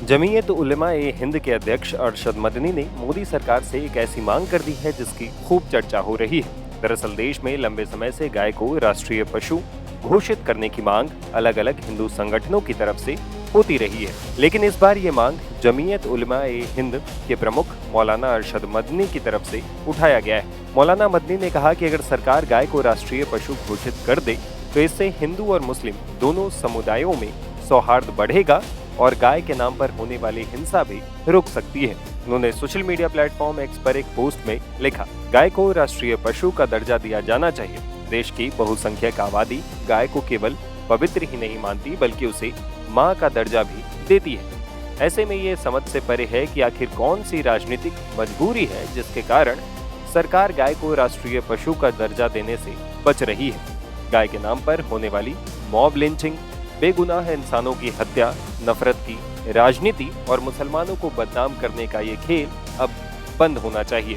जमीयत उलमा-ए-हिंद के अध्यक्ष अरशद मदनी ने मोदी सरकार से एक ऐसी मांग कर दी है जिसकी खूब चर्चा हो रही है। दरअसल देश में लंबे समय से गाय को राष्ट्रीय पशु घोषित करने की मांग अलग अलग हिंदू संगठनों की तरफ से होती रही है, लेकिन इस बार ये मांग जमीयत उलमा-ए-हिंद के प्रमुख मौलाना अरशद मदनी की तरफ से उठाया गया है। मौलाना मदनी ने कहा कि अगर सरकार गाय को राष्ट्रीय पशु घोषित कर दे तो इससे हिंदू और मुस्लिम दोनों समुदायों में सौहार्द बढ़ेगा और गाय के नाम पर होने वाली हिंसा भी रुक सकती है। उन्होंने सोशल मीडिया प्लेटफॉर्म एक्स पर एक पोस्ट में लिखा, गाय को राष्ट्रीय पशु का दर्जा दिया जाना चाहिए। देश की बहुसंख्यक आबादी गाय को केवल पवित्र ही नहीं मानती बल्कि उसे माँ का दर्जा भी देती है। ऐसे में ये समझ से परे है कि आखिर कौन सी राजनीतिक मजबूरी है जिसके कारण सरकार गाय को राष्ट्रीय पशु का दर्जा देने से बच रही है। गाय के नाम पर होने वाली मॉब लिंचिंग, बेगुनाह इंसानों की हत्या, नफरत की राजनीति और मुसलमानों को बदनाम करने का ये खेल अब बंद होना चाहिए।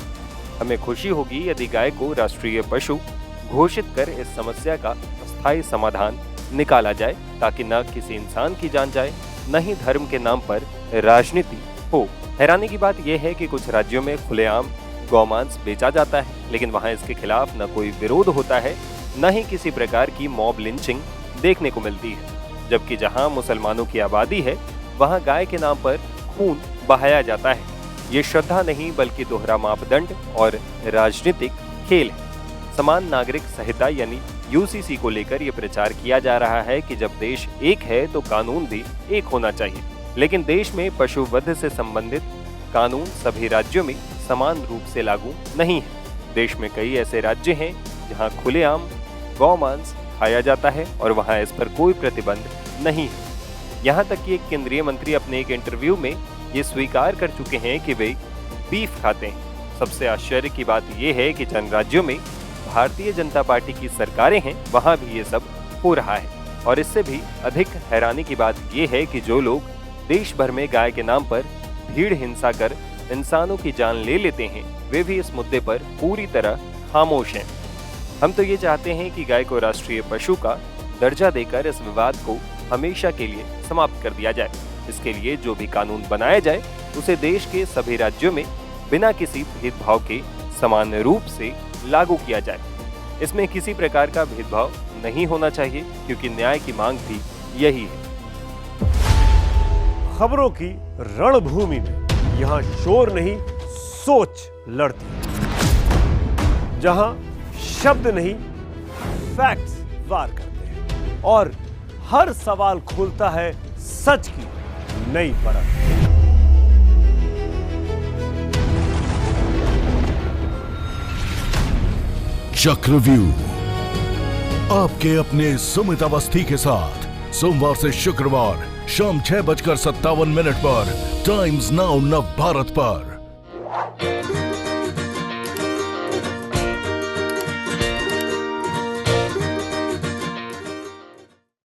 हमें खुशी होगी यदि गाय को राष्ट्रीय पशु घोषित कर इस समस्या का अस्थायी समाधान निकाला जाए, ताकि न किसी इंसान की जान जाए, न ही धर्म के नाम पर राजनीति हो। हैरानी की बात यह है कि कुछ राज्यों में खुलेआम गौमांस बेचा जाता है, लेकिन वहां इसके खिलाफ न कोई विरोध होता है, न ही किसी प्रकार की मॉब लिंचिंग देखने को मिलती है। जबकि जहां मुसलमानों की आबादी है वहां गाय के नाम पर खून बहाया जाता है। ये श्रद्धा नहीं बल्कि दोहरा मापदंड और राजनीतिक खेल है। समान नागरिक संहिता यानी यूसीसी को लेकर ये प्रचार किया जा रहा है कि जब देश एक है तो कानून भी एक होना चाहिए, लेकिन देश में पशुवध से संबंधित कानून सभी राज्यों में समान रूप से लागू नहीं है। देश में कई ऐसे राज्य हैं जहां खुलेआम गौमांस खाया जाता है और वहां इस पर कोई प्रतिबंध नहीं है। यहाँ तक कि एक केंद्रीय मंत्री अपने एक इंटरव्यू में ये स्वीकार कर चुके हैं कि वे बीफ खाते हैं। सबसे आश्चर्य की बात यह है कि जिन राज्यों में भारतीय जनता पार्टी की सरकारें हैं वहां भी ये सब हो रहा है। और इससे भी अधिक हैरानी की बात यह है कि जो लोग देश भर में गाय के नाम पर भीड़ हिंसा कर इंसानों की जान ले लेते हैं वे भी इस मुद्दे पर पूरी तरह खामोश हैं। हम तो ये चाहते हैं कि गाय को राष्ट्रीय पशु का दर्जा देकर इस विवाद को हमेशा के लिए समाप्त कर दिया जाए। इसके लिए जो भी कानून बनाया जाए उसे देश के सभी राज्यों में बिना किसी भेदभाव के समान रूप से लागू किया जाए। इसमें किसी प्रकार का भेदभाव नहीं होना चाहिए, क्योंकि न्याय की मांग भी यही है। खबरों की रणभूमि में यहाँ शोर नहीं सोच लड़ती, जहां शब्द नहीं फैक्ट्स वार करते हैं और हर सवाल खोलता है सच की नई परत। चक्रव्यूह आपके अपने सुमित अवस्थी के साथ सोमवार से शुक्रवार शाम 6:57 पर टाइम्स नाउ नव भारत पर।